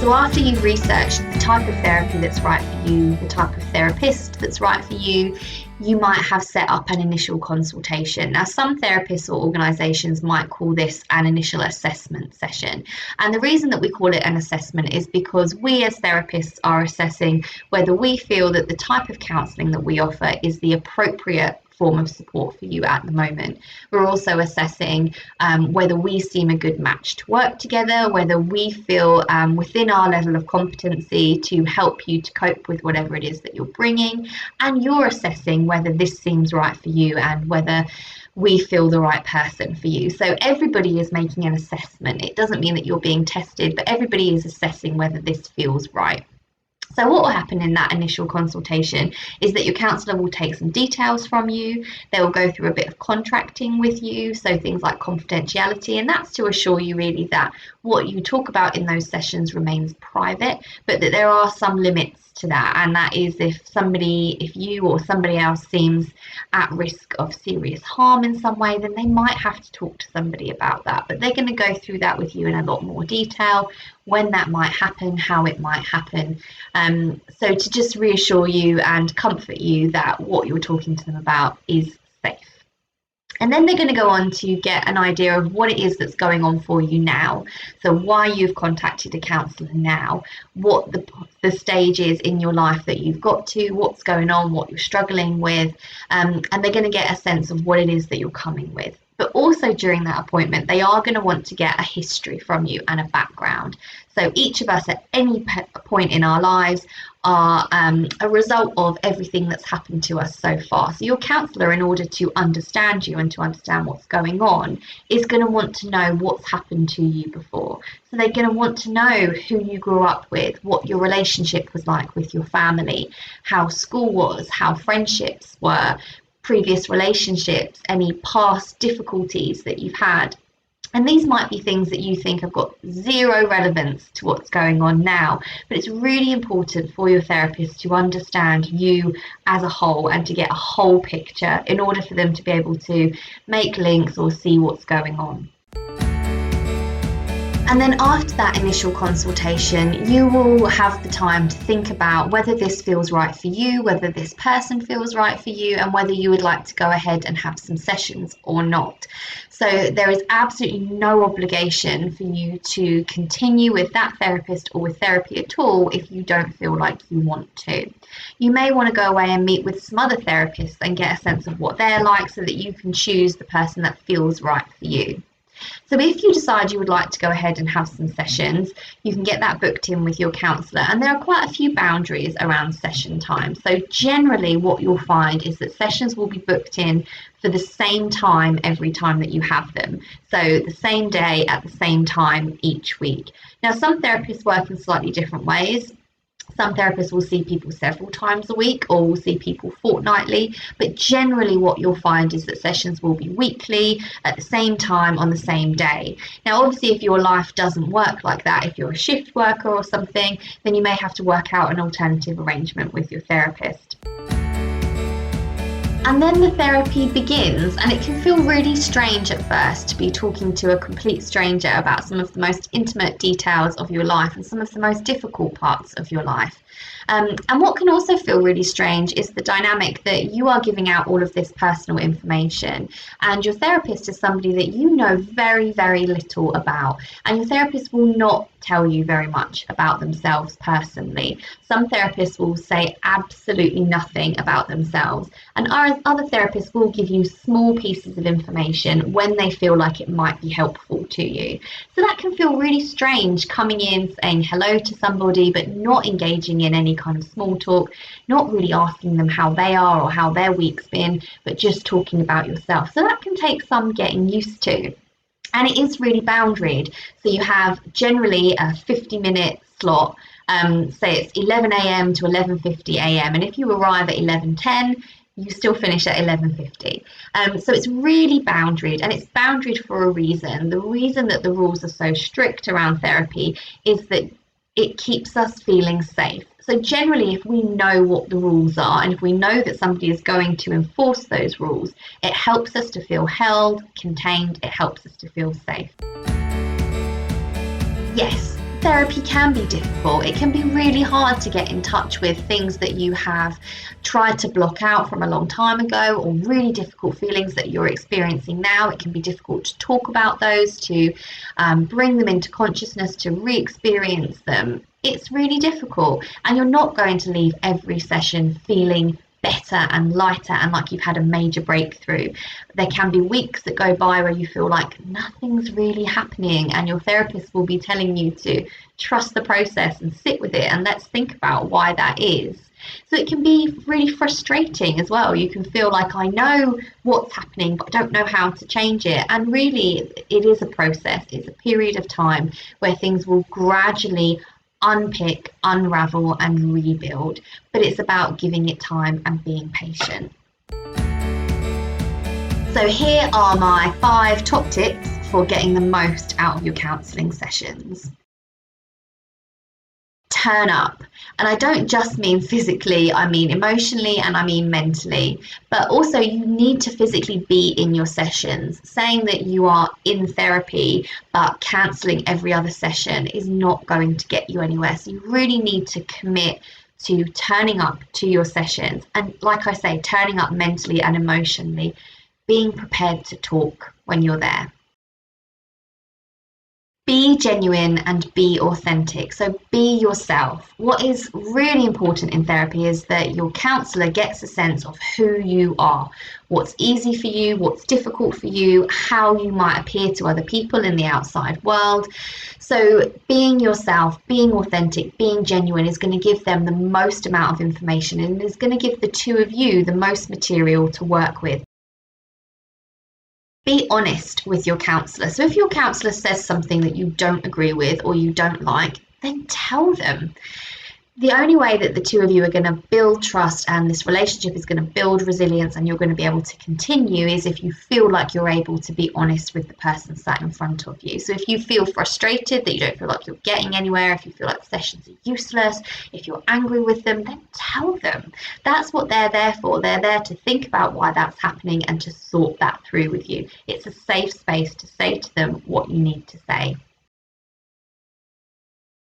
So after you've researched the type of therapy that's right for you, the type of therapist that's right for you, you might have set up an initial consultation. Now, some therapists or organisations might call this an initial assessment session. And the reason that we call it an assessment is because we as therapists are assessing whether we feel that the type of counselling that we offer is the appropriate form of support for you at the moment. We're also assessing whether we seem a good match to work together, whether we feel within our level of competency to help you to cope with whatever it is that you're bringing, and you're assessing whether this seems right for you and whether we feel the right person for you. So everybody is making an assessment. It doesn't mean that you're being tested, but everybody is assessing whether this feels right. So what will happen in that initial consultation is that your counsellor will take some details from you. They will go through a bit of contracting with you, so things like confidentiality, and that's to assure you really that what you talk about in those sessions remains private, but that there are some limits to that, and that is if you or somebody else seems at risk of serious harm in some way, then they might have to talk to somebody about that. But they're going to go through that with you in a lot more detail, when that might happen, how it might happen. So to just reassure you and comfort you that what you're talking to them about is safe. And then they're going to go on to get an idea of what it is that's going on for you now. So why you've contacted a counsellor now, what the stage is in your life that you've got to, what's going on, what you're struggling with, and they're going to get a sense of what it is that you're coming with. But also during that appointment, they are going to want to get a history from you and a background. So each of us at any point in our lives are a result of everything that's happened to us so far. So your counsellor, in order to understand you and to understand what's going on, is going to want to know what's happened to you before. So they're going to want to know who you grew up with, what your relationship was like with your family, how school was, how friendships were, previous relationships, any past difficulties that you've had. And these might be things that you think have got zero relevance to what's going on now, but it's really important for your therapist to understand you as a whole and to get a whole picture in order for them to be able to make links or see what's going on. And then after that initial consultation, you will have the time to think about whether this feels right for you, whether this person feels right for you, and whether you would like to go ahead and have some sessions or not. So there is absolutely no obligation for you to continue with that therapist or with therapy at all if you don't feel like you want to. You may want to go away and meet with some other therapists and get a sense of what they're like so that you can choose the person that feels right for you. So if you decide you would like to go ahead and have some sessions, you can get that booked in with your counsellor, and there are quite a few boundaries around session time. So generally what you'll find is that sessions will be booked in for the same time every time that you have them. So the same day at the same time each week. Now, some therapists work in slightly different ways. Some therapists will see people several times a week or will see people fortnightly, but generally what you'll find is that sessions will be weekly at the same time on the same day. Now, obviously, if your life doesn't work like that, if you're a shift worker or something, then you may have to work out an alternative arrangement with your therapist. And then the therapy begins, and it can feel really strange at first to be talking to a complete stranger about some of the most intimate details of your life and some of the most difficult parts of your life. And what can also feel really strange is the dynamic that you are giving out all of this personal information, and your therapist is somebody that you know very, very little about, and your therapist will not tell you very much about themselves personally. Some therapists will say absolutely nothing about themselves, and other therapists will give you small pieces of information when they feel like it might be helpful to you. So that can feel really strange, coming in, saying hello to somebody, but not engaging in any kind of small talk, not really asking them how they are or how their week's been, but just talking about yourself. So that can take some getting used to. And it is really boundaried. So you have generally a 50-minute slot, say it's 11 a.m. to 11:50 a.m. And if you arrive at 11:10, you still finish at 11:50. So it's really boundaried, and it's boundaried for a reason. The reason that the rules are so strict around therapy is that it keeps us feeling safe. So generally, if we know what the rules are and if we know that somebody is going to enforce those rules, it helps us to feel held, contained, it helps us to feel safe. Yes, therapy can be difficult. It can be really hard to get in touch with things that you have tried to block out from a long time ago, or really difficult feelings that you're experiencing now. It can be difficult to talk about those, to bring them into consciousness, to re-experience them. It's really difficult, and you're not going to leave every session feeling better and lighter and like you've had a major breakthrough. There can be weeks that go by where you feel like nothing's really happening, and your therapist will be telling you to trust the process and sit with it, and let's think about why that is. So it can be really frustrating as well. You can feel like, I know what's happening, but I don't know how to change it. And really, it is a process. It's a period of time where things will gradually unpick, unravel, and rebuild. But it's about giving it time and being patient. So here are my 5 top tips for getting the most out of your counselling sessions. Turn up. And I don't just mean physically, I mean emotionally, and I mean mentally. But also, you need to physically be in your sessions. Saying that you are in therapy but cancelling every other session is not going to get you anywhere. So you really need to commit to turning up to your sessions. And like I say, turning up mentally and emotionally, being prepared to talk when you're there. Be genuine and be authentic. So be yourself. What is really important in therapy is that your counsellor gets a sense of who you are, what's easy for you, what's difficult for you, how you might appear to other people in the outside world. So being yourself, being authentic, being genuine is going to give them the most amount of information, and is going to give the two of you the most material to work with. Be honest with your counsellor. So if your counsellor says something that you don't agree with or you don't like, then tell them. The only way that the two of you are going to build trust and this relationship is going to build resilience and you're going to be able to continue is if you feel like you're able to be honest with the person sat in front of you. So if you feel frustrated, that you don't feel like you're getting anywhere, if you feel like sessions are useless, if you're angry with them, then tell them. That's what they're there for. They're there to think about why that's happening and to sort that through with you. It's a safe space to say to them what you need to say.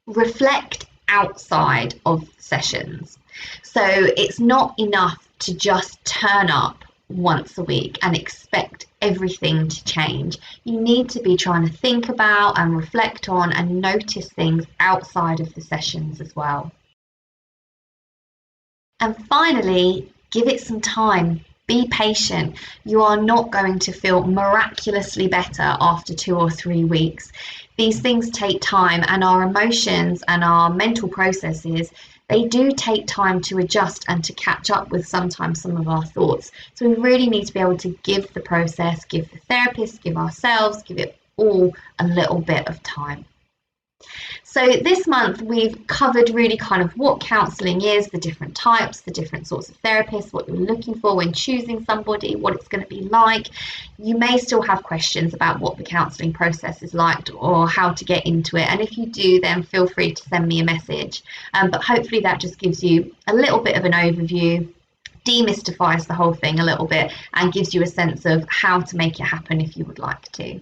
Reflect outside of sessions. So it's not enough to just turn up once a week and expect everything to change. You need to be trying to think about and reflect on and notice things outside of the sessions as well. And finally, give it some time. Be patient. You are not going to feel miraculously better after 2 or 3 weeks. These things take time, and our emotions and our mental processes, they do take time to adjust and to catch up with sometimes some of our thoughts. So we really need to be able to give the process, give the therapist, give ourselves, give it all a little bit of time. So this month we've covered really kind of what counselling is, the different types, the different sorts of therapists, what you're looking for when choosing somebody, what it's going to be like. You may still have questions about what the counselling process is like or how to get into it. And if you do, then feel free to send me a message. But hopefully that just gives you a little bit of an overview, demystifies the whole thing a little bit, and gives you a sense of how to make it happen if you would like to.